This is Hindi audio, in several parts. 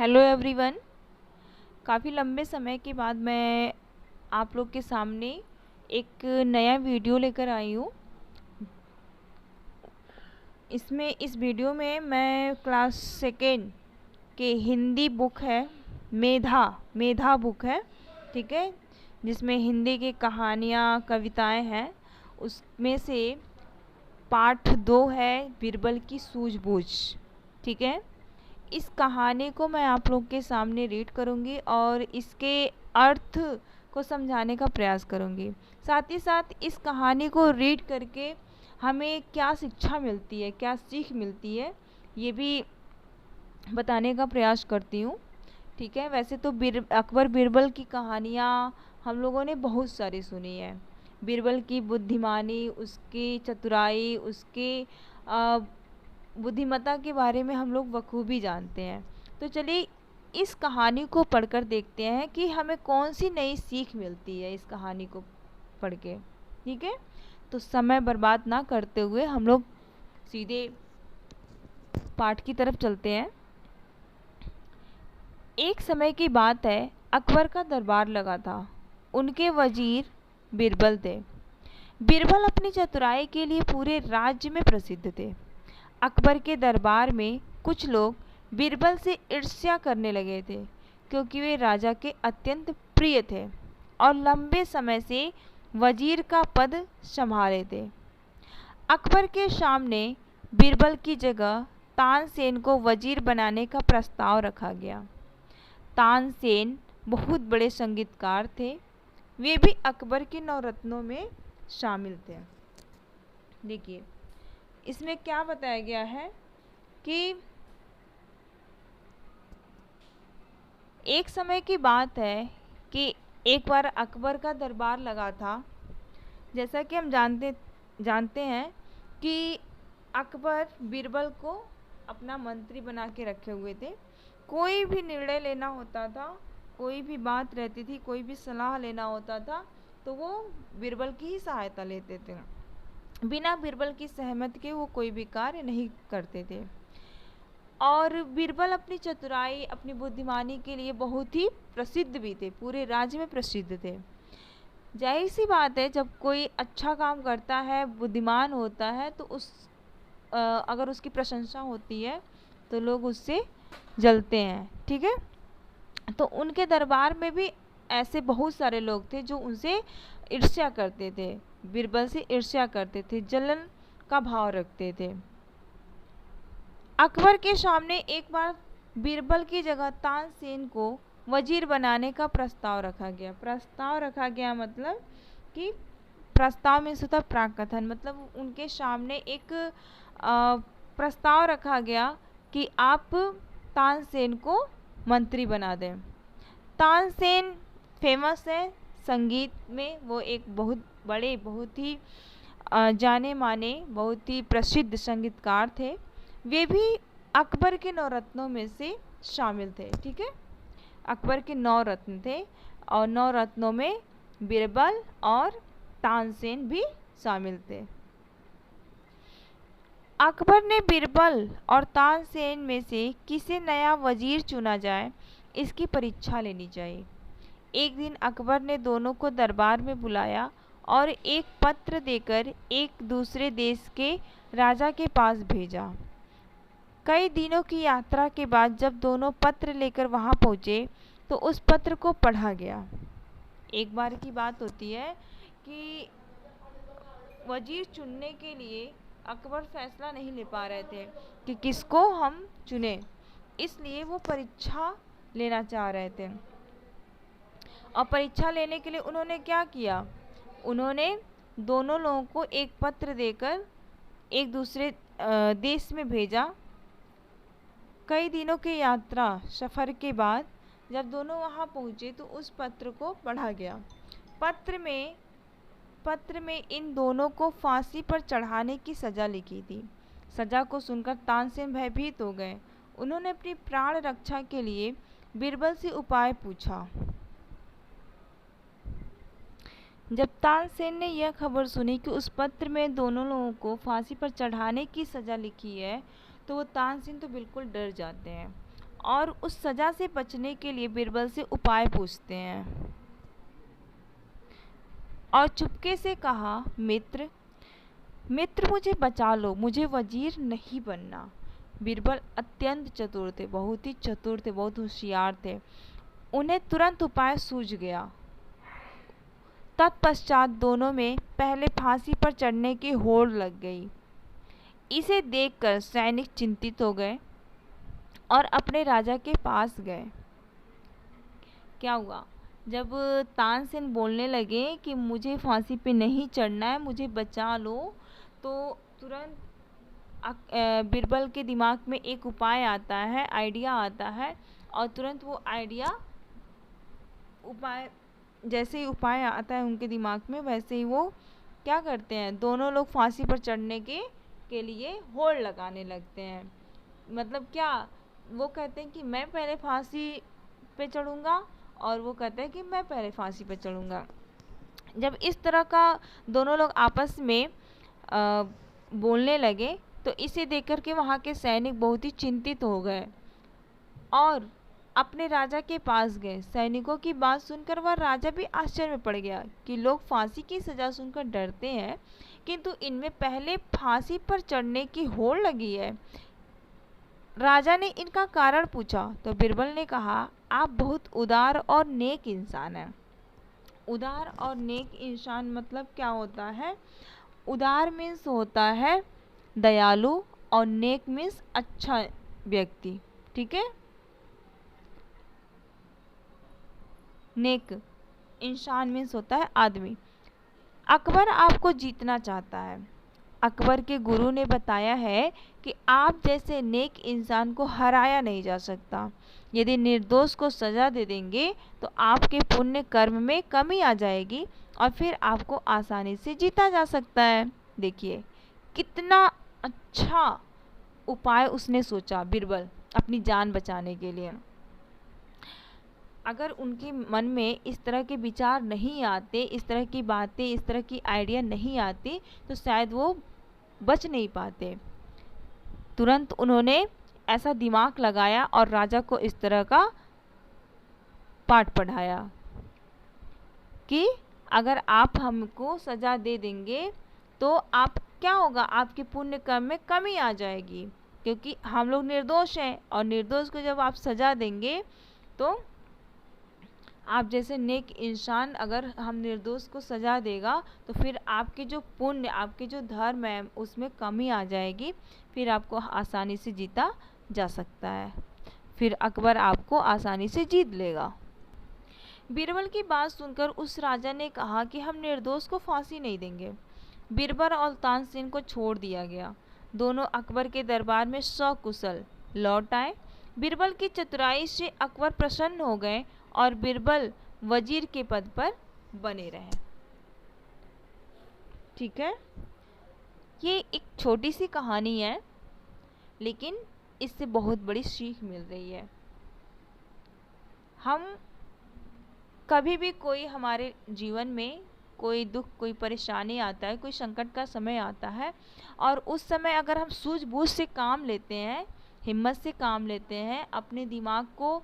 Hello everyone. काफ़ी लंबे समय के बाद मैं आप लोग के सामने एक नया वीडियो लेकर आई हूँ। इस वीडियो में मैं क्लास सेकेंड के हिंदी बुक है मेधा बुक है, ठीक है, जिसमें हिंदी की कहानियाँ कविताएं हैं। उसमें से पाठ 2 है बीरबल की सूझबूझ, ठीक है। इस कहानी को मैं आप लोग के सामने रीड करूँगी और इसके अर्थ को समझाने का प्रयास करूँगी। साथ ही साथ इस कहानी को रीड करके हमें क्या शिक्षा मिलती है, क्या सीख मिलती है, ये भी बताने का प्रयास करती हूँ, ठीक है। वैसे तो अकबर बीरबल की कहानियाँ हम लोगों ने बहुत सारी सुनी है। बीरबल की बुद्धिमानी, उसकी चतुराई, उसके बुद्धिमत्ता के बारे में हम लोग बखूबी जानते हैं। तो चलिए इस कहानी को पढ़कर देखते हैं कि हमें कौन सी नई सीख मिलती है इस कहानी को पढ़ के, ठीक है। तो समय बर्बाद ना करते हुए हम लोग सीधे पाठ की तरफ चलते हैं। एक समय की बात है, अकबर का दरबार लगा था। उनके वजीर बीरबल थे। बीरबल अपनी चतुराई के लिए पूरे राज्य में प्रसिद्ध थे। अकबर के दरबार में कुछ लोग बीरबल से ईर्ष्या करने लगे थे, क्योंकि वे राजा के अत्यंत प्रिय थे और लंबे समय से वजीर का पद संभाले थे। अकबर के सामने बीरबल की जगह तानसेन को वजीर बनाने का प्रस्ताव रखा गया। तानसेन बहुत बड़े संगीतकार थे। वे भी अकबर के नवरत्नों में शामिल थे। देखिए इसमें क्या बताया गया है कि एक समय की बात है कि एक बार अकबर का दरबार लगा था। जैसा कि हम जानते हैं कि अकबर बीरबल को अपना मंत्री बना के रखे हुए थे। कोई भी निर्णय लेना होता था, कोई भी बात रहती थी, कोई भी सलाह लेना होता था, तो वो बीरबल की ही सहायता लेते थे। बिना बीरबल की सहमति के वो कोई भी कार्य नहीं करते थे। और बीरबल अपनी चतुराई, अपनी बुद्धिमानी के लिए बहुत ही प्रसिद्ध भी थे, पूरे राज्य में प्रसिद्ध थे। जाहिर सी बात है, जब कोई अच्छा काम करता है, बुद्धिमान होता है, तो अगर उसकी प्रशंसा होती है तो लोग उससे जलते हैं, ठीक है। तो उनके दरबार में भी ऐसे बहुत सारे लोग थे जो उनसे ईर्ष्या करते थे, बीरबल से ईर्ष्या करते थे, जलन का भाव रखते थे। अकबर के सामने एक बार बीरबल की जगह तानसेन को वजीर बनाने का प्रस्ताव रखा गया। प्रस्ताव रखा गया मतलब कि प्रस्ताव में होता प्राकथन, मतलब उनके सामने एक प्रस्ताव रखा गया कि आप तानसेन को मंत्री बना दें। तानसेन फेमस है संगीत में, वो एक बहुत बड़े, बहुत ही जाने माने, बहुत ही प्रसिद्ध संगीतकार थे। वे भी अकबर के 9 रत्नों में से शामिल थे, ठीक है। अकबर के 9 रत्न थे और 9 रत्नों में बीरबल और तानसेन भी शामिल थे। अकबर ने बीरबल और तानसेन में से किसे नया वजीर चुना जाए, इसकी परीक्षा लेनी चाहिए। एक दिन अकबर ने दोनों को दरबार में बुलाया और एक पत्र देकर एक दूसरे देश के राजा के पास भेजा। कई दिनों की यात्रा के बाद जब दोनों पत्र लेकर वहां पहुंचे तो उस पत्र को पढ़ा गया। एक बार की बात होती है कि वजीर चुनने के लिए अकबर फैसला नहीं ले पा रहे थे कि किसको हम चुने, इसलिए वो परीक्षा लेना चाह रहे थे। और परीक्षा लेने के लिए उन्होंने क्या किया, उन्होंने दोनों लोगों को एक पत्र देकर एक दूसरे देश में भेजा। कई दिनों की यात्रा सफ़र के बाद जब दोनों वहां पहुंचे तो उस पत्र को पढ़ा गया। पत्र में इन दोनों को फांसी पर चढ़ाने की सज़ा लिखी थी। सज़ा को सुनकर तानसेन भयभीत हो गए। उन्होंने अपनी प्राण रक्षा के लिए बीरबल से उपाय पूछा। जब तानसेन ने यह खबर सुनी कि उस पत्र में दोनों लोगों को फांसी पर चढ़ाने की सज़ा लिखी है, तो वो तानसेन तो बिल्कुल डर जाते हैं। और उस सजा से बचने के लिए बीरबल से उपाय पूछते हैं और चुपके से कहा, मित्र मित्र मुझे बचा लो, मुझे वजीर नहीं बनना। बीरबल अत्यंत चतुर थे, बहुत ही चतुर थे, बहुत होशियार थे। उन्हें तुरंत उपाय सूझ गया। तत्पश्चात दोनों में पहले फांसी पर चढ़ने की होड़ लग गई। इसे देखकर सैनिक चिंतित हो गए और अपने राजा के पास गए। क्या हुआ? जब तानसेन बोलने लगे कि मुझे फांसी पे नहीं चढ़ना है, मुझे बचा लो, तो तुरंत बीरबल के दिमाग में एक उपाय आता है, आइडिया आता है, और तुरंत वो उपाय जैसे ही उपाय आता है उनके दिमाग में, वैसे ही वो क्या करते हैं, दोनों लोग फांसी पर चढ़ने के लिए होड़ लगाने लगते हैं। मतलब क्या, वो कहते हैं कि मैं पहले फांसी पे चढ़ूँगा, और वो कहते हैं कि मैं पहले फांसी पे चढ़ूँगा। जब इस तरह का दोनों लोग आपस में बोलने लगे, तो इसे देखकर के वहाँ के सैनिक बहुत ही चिंतित हो गए और अपने राजा के पास गए। सैनिकों की बात सुनकर वह राजा भी आश्चर्य में पड़ गया कि लोग फांसी की सजा सुनकर डरते हैं, किंतु इनमें पहले फांसी पर चढ़ने की होड़ लगी है। राजा ने इनका कारण पूछा तो बीरबल ने कहा, आप बहुत उदार और नेक इंसान हैं। उदार और नेक इंसान मतलब क्या होता है? उदार मीन्स होता है दयालु, और नेक मीन्स अच्छा व्यक्ति। ठीक है, नेक इंसान मीन्स होता है आदमी। अकबर आपको जीतना चाहता है। अकबर के गुरु ने बताया है कि आप जैसे नेक इंसान को हराया नहीं जा सकता। यदि निर्दोष को सजा दे देंगे तो आपके पुण्य कर्म में कमी आ जाएगी और फिर आपको आसानी से जीता जा सकता है। देखिए कितना अच्छा उपाय उसने सोचा बीरबल अपनी जान बचाने के लिए। अगर उनके मन में इस तरह के विचार नहीं आते, इस तरह की बातें, इस तरह की आइडिया नहीं आती, तो शायद वो बच नहीं पाते। तुरंत उन्होंने ऐसा दिमाग लगाया और राजा को इस तरह का पाठ पढ़ाया कि अगर आप हमको सजा दे देंगे तो आप क्या होगा, आपके पुण्य कर्म में कमी आ जाएगी, क्योंकि हम लोग निर्दोष हैं, और निर्दोष को जब आप सजा देंगे तो आप जैसे नेक इंसान, अगर हम निर्दोष को सजा देगा तो फिर आपके जो पुण्य, आपके जो धर्म है उसमें कमी आ जाएगी, फिर आपको आसानी से जीता जा सकता है, फिर अकबर आपको आसानी से जीत लेगा। बीरबल की बात सुनकर उस राजा ने कहा कि हम निर्दोष को फांसी नहीं देंगे। बीरबल और तानसेन को छोड़ दिया गया। दोनों अकबर के दरबार में सकुशल लौट आए। बीरबल की चतुराई से अकबर प्रसन्न हो गए और बीरबल वजीर के पद पर बने रहे। ठीक है, ये एक छोटी सी कहानी है, लेकिन इससे बहुत बड़ी सीख मिल रही है। हम कभी भी कोई हमारे जीवन में कोई दुख, कोई परेशानी आता है, कोई संकट का समय आता है, और उस समय अगर हम सूझबूझ से काम लेते हैं, हिम्मत से काम लेते हैं, अपने दिमाग को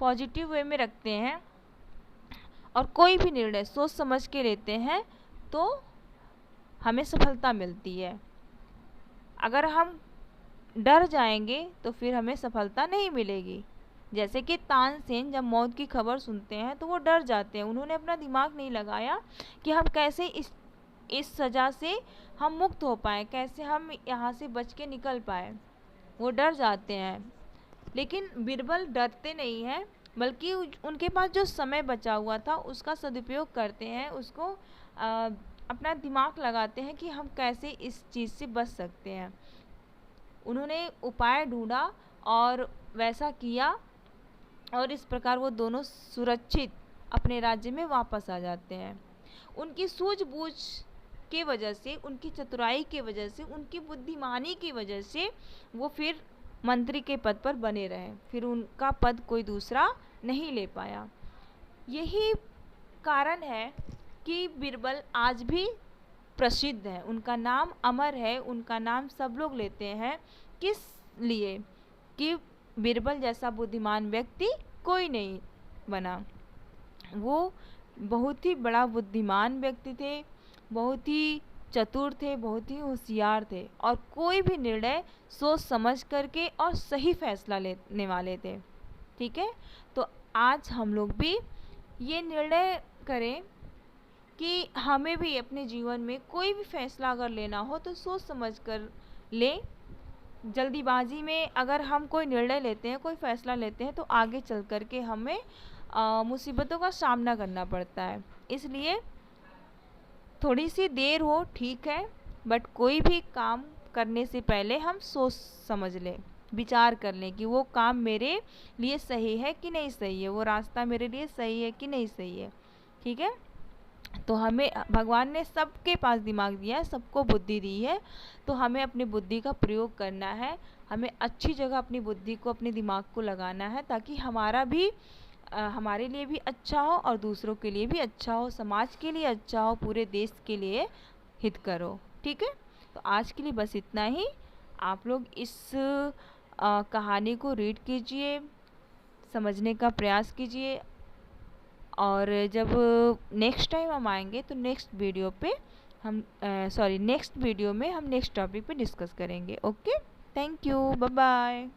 पॉजिटिव वे में रखते हैं और कोई भी निर्णय सोच समझ के लेते हैं, तो हमें सफलता मिलती है। अगर हम डर जाएंगे तो फिर हमें सफलता नहीं मिलेगी। जैसे कि तानसेन जब मौत की खबर सुनते हैं तो वो डर जाते हैं। उन्होंने अपना दिमाग नहीं लगाया कि हम कैसे इस सज़ा से हम मुक्त हो पाए, कैसे हम यहाँ से बच के निकल पाए। वो डर जाते हैं, लेकिन बीरबल डरते नहीं हैं, बल्कि उनके पास जो समय बचा हुआ था उसका सदुपयोग करते हैं, उसको अपना दिमाग लगाते हैं कि हम कैसे इस चीज़ से बच सकते हैं। उन्होंने उपाय ढूंढा और वैसा किया, और इस प्रकार वो दोनों सुरक्षित अपने राज्य में वापस आ जाते हैं। उनकी सूझबूझ की वजह से, उनकी चतुराई की वजह से, उनकी बुद्धिमानी की वजह से वो फिर मंत्री के पद पर बने रहे, फिर उनका पद कोई दूसरा नहीं ले पाया। यही कारण है कि बीरबल आज भी प्रसिद्ध है, उनका नाम अमर है, उनका नाम सब लोग लेते हैं। किस लिए? कि बीरबल जैसा बुद्धिमान व्यक्ति कोई नहीं बना। वो बहुत ही बड़ा बुद्धिमान व्यक्ति थे, बहुत ही चतुर थे, बहुत ही होशियार थे और कोई भी निर्णय सोच समझ करके और सही फैसला लेने वाले थे। ठीक है, तो आज हम लोग भी ये निर्णय करें कि हमें भी अपने जीवन में कोई भी फैसला अगर लेना हो तो सोच समझ कर लें। जल्दीबाजी में अगर हम कोई निर्णय लेते हैं, कोई फैसला लेते हैं, तो आगे चल कर के हमें मुसीबतों का सामना करना पड़ता है। इसलिए थोड़ी सी देर हो ठीक है, बट कोई भी काम करने से पहले हम सोच समझ लें, विचार कर लें कि वो काम मेरे लिए सही है कि नहीं सही है, वो रास्ता मेरे लिए सही है कि नहीं सही है। ठीक है, तो हमें भगवान ने सबके पास दिमाग दिया है, सबको बुद्धि दी है, तो हमें अपनी बुद्धि का प्रयोग करना है। हमें अच्छी जगह अपनी बुद्धि को, अपने दिमाग को लगाना है, ताकि हमारा भी हमारे लिए भी अच्छा हो और दूसरों के लिए भी अच्छा हो, समाज के लिए अच्छा हो, पूरे देश के लिए हित करो। ठीक है, तो आज के लिए बस इतना ही। आप लोग इस कहानी को रीड कीजिए, समझने का प्रयास कीजिए, और जब नेक्स्ट टाइम हम आएंगे तो नेक्स्ट वीडियो में हम नेक्स्ट टॉपिक पे डिस्कस करेंगे। Okay, thank you, bye bye.